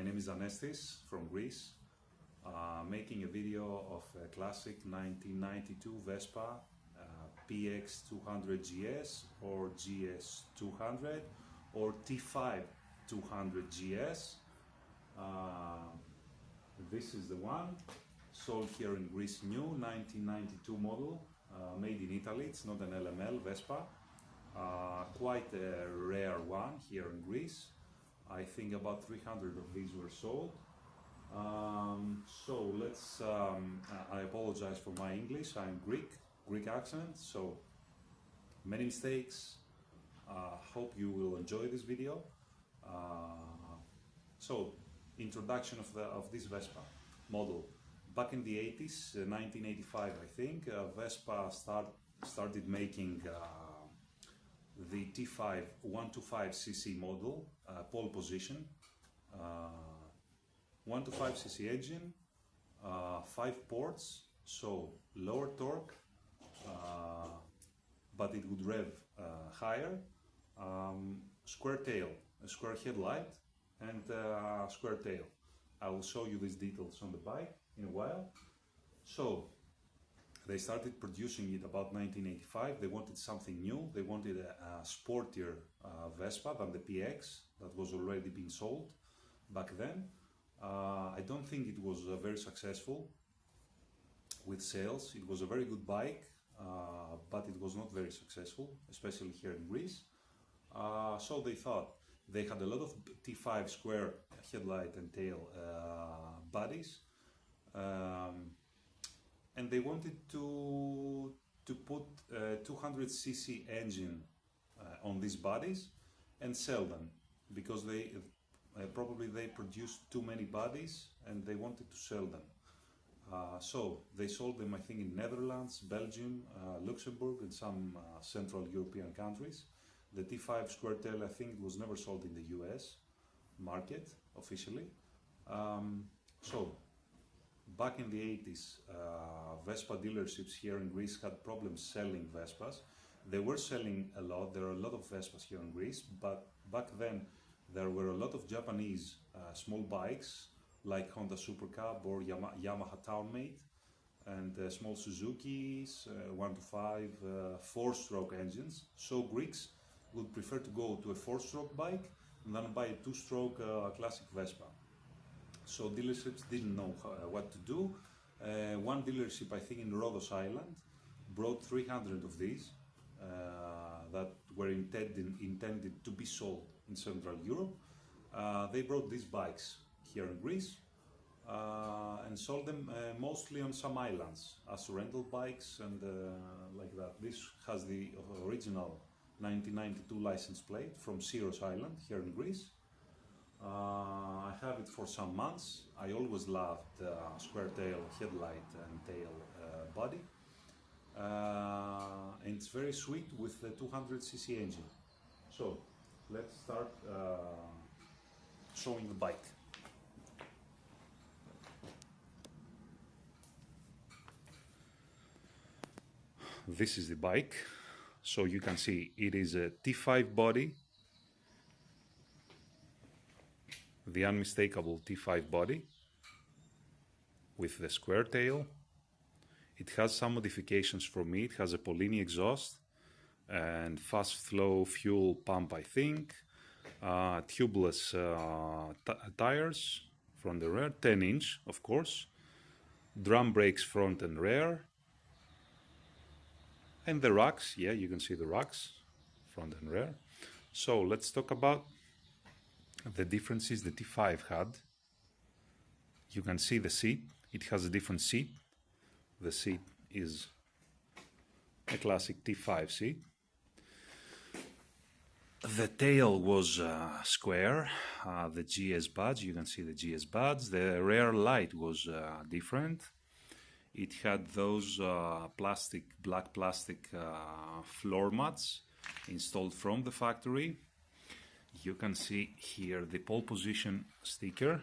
My name is Anestis from Greece, making a video of a classic 1992 Vespa PX 200 GS or GS 200 or T5 200 GS. This is the one, sold here in Greece, new 1992 model, made in Italy. It's not an LML Vespa, quite a rare one here in Greece. I think about 300 of these were sold. So let's, I apologize for my English, I'm Greek accent, so many mistakes. Hope you will enjoy this video. So, introduction of this Vespa model. Back in the 80s, 1985 I think, Vespa started making the T5 125cc model, pole position, 125cc engine, 5 ports, so lower torque, but it would rev higher, square tail, a square headlight, and square tail. I will show you these details on the bike in a while. So they started producing it about 1985. They wanted something new. They wanted a sportier Vespa than the PX that was already being sold back then. I don't think it was very successful with sales. It was a very good bike, but it was not very successful, especially here in Greece. So they thought they had a lot of T5 square headlight and tail bodies, and they wanted to put a 200cc engine on these bodies and sell them, because they probably produced too many bodies and they wanted to sell them. So they sold them, I think, in Netherlands, Belgium, Luxembourg, and some Central European countries. The T5 square tail, I think, was never sold in the US market officially. So back in the 80s, Vespa dealerships here in Greece had problems selling Vespas. They were selling a lot. There are a lot of Vespas here in Greece, but back then there were a lot of Japanese small bikes like Honda Super Cub or Yamaha Townmate, and small Suzuki's 1 to 5 4-stroke engines. So Greeks would prefer to go to a 4-stroke bike than buy a 2-stroke classic Vespa. So dealerships didn't know what to do. One dealership, I think in Rhodos Island, brought 300 of these that were intended to be sold in Central Europe. They brought these bikes here in Greece and sold them mostly on some islands as rental bikes and like that. This has the original 1992 license plate from Syros Island here in Greece. I have it for some months. I always loved square tail headlight and tail body, and it's very sweet with the 200cc engine. So let's start showing the bike. This is the bike. So you can see it is a T5 body, the unmistakable T5 body with the square tail. It has some modifications from me. It has a Polini exhaust and fast flow fuel pump, I think, tubeless tires from the rear, 10-inch of course, drum brakes front and rear, and the racks, yeah, you can see the racks, front and rear. So let's talk about the differences the T5 had. You can see the seat. It has a different seat. The seat is a classic T5 seat. The tail was square, the GS badge, you can see the GS badge. The rear light was different. It had those black plastic floor mats installed from the factory. You can see here the pole position sticker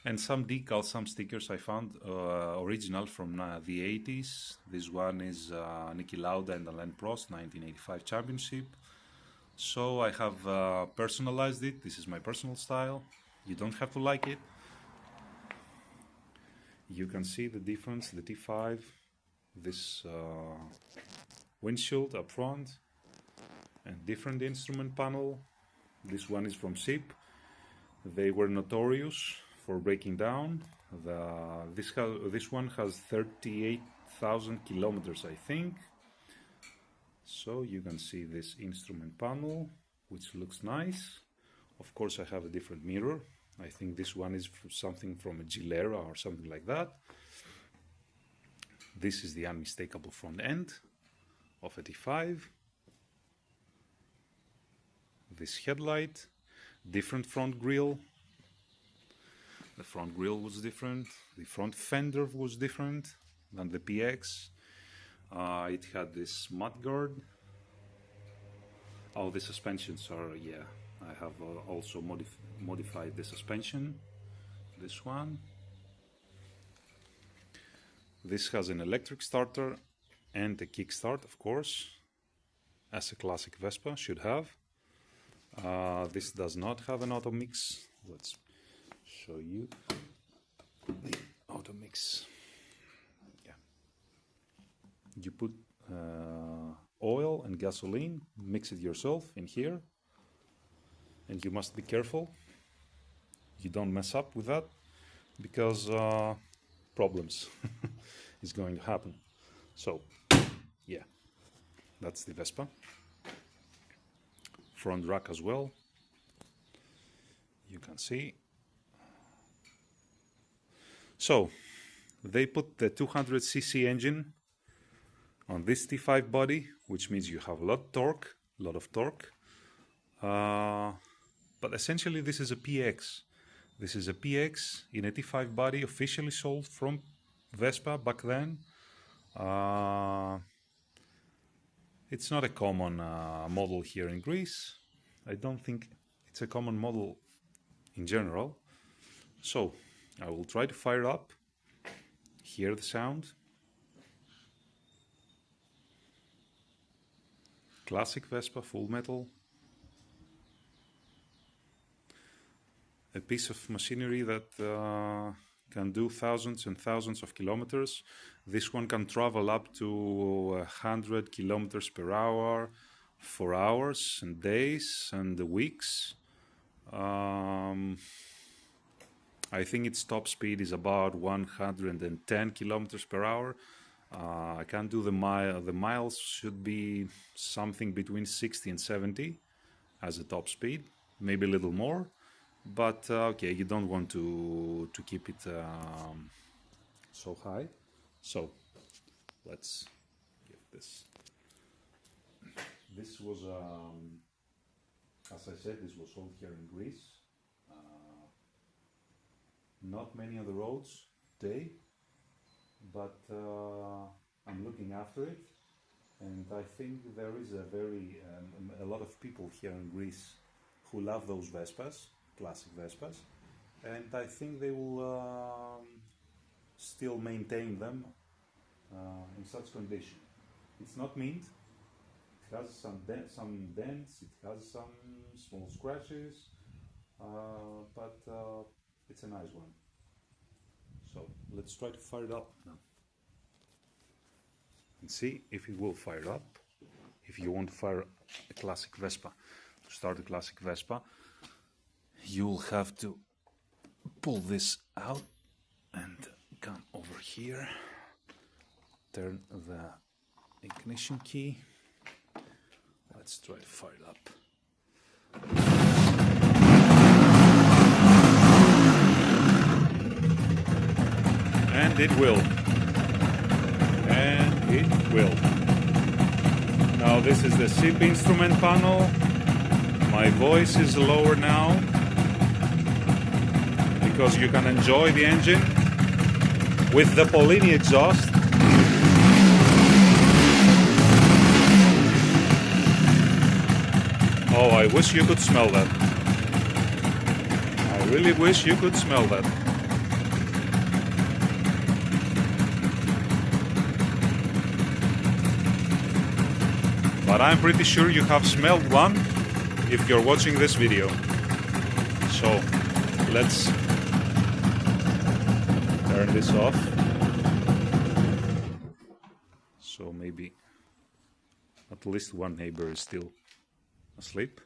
and some decals, some stickers I found original from the 80s. This one is Niki Lauda and Alain Prost 1985 championship. So I have personalized it. This is my personal style. You don't have to like it. You can see the difference, the T5, this windshield up front, and different instrument panel. This one is from SIP. They were notorious for breaking down. This one has 38,000 kilometers, I think. So you can see this instrument panel, which looks nice. Of course, I have a different mirror. I think this one is something from a Gilera or something like that. This is the unmistakable front end of a T5. This headlight, different front grille. The front grille was different. The front fender was different than the PX. It had this mudguard. Oh, the suspensions are, yeah, I have also modified the suspension. This one. This has an electric starter and a kickstart, of course, as a classic Vespa should have. This does not have an auto mix. Let's show you the auto mix. Yeah. You put oil and gasoline, mix it yourself in here, and you must be careful you don't mess up with that, because problems is going to happen. So yeah, that's the Vespa. Front rack as well, you can see. So they put the 200cc engine on this T5 body, which means you have a lot of torque. But essentially this is a PX. This is a PX in a T5 body, officially sold from Vespa back then. It's not a common model here in Greece. I don't think it's a common model in general. So I will try to fire up, hear the sound. Classic Vespa, full metal. A piece of machinery that can do thousands and thousands of kilometers. This one can travel up to 100 kilometers per hour for hours and days and weeks. I think its top speed is about 110 kilometers per hour. I can't do the mile. The miles should be something between 60 and 70 as a top speed, maybe a little more. But okay, you don't want to keep it so high. So let's give this. This was, as I said, this was sold here in Greece. Not many on the roads today, but I'm looking after it, and I think there is a lot of people here in Greece who love those Vespas, classic Vespas, and I think they will still maintain them in such condition. It's not mint. It has some dents. It has some small scratches, but it's a nice one. So let's try to fire it up now and see if it will fire up. If you want to fire a classic Vespa, to start a classic Vespa, you'll have to pull this out and come over here, turn the ignition key. Let's try to fire it up. And it will. And it will. Now this is the SIP instrument panel. My voice is lower now because you can enjoy the engine with the Polini exhaust. Oh, I wish you could smell that. I really wish you could smell that. But I'm pretty sure you have smelled one if you're watching this video. So let's turn this off. So maybe at least one neighbor is still asleep.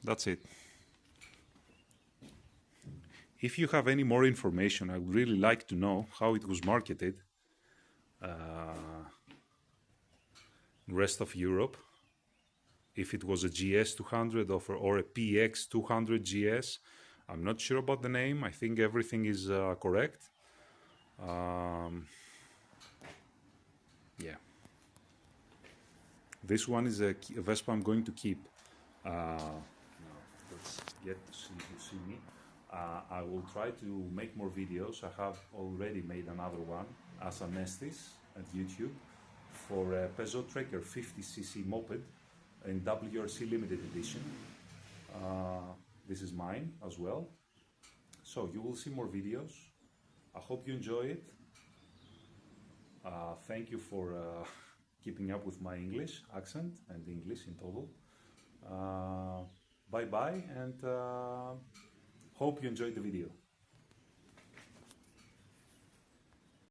That's it. If you have any more information, I would really like to know how it was marketed rest of Europe. If it was a GS 200 or a PX 200 GS. I'm not sure about the name. I think everything is correct. Yeah. This one is a Vespa I'm going to keep. Now, let's get to see me. I will try to make more videos. I have already made another one as an Estes at YouTube for a Peugeot Tracker 50cc moped in WRC limited edition. This is mine as well. So you will see more videos. I hope you enjoy it. Thank you for keeping up with my English accent and English in total. Bye bye, and hope you enjoyed the video.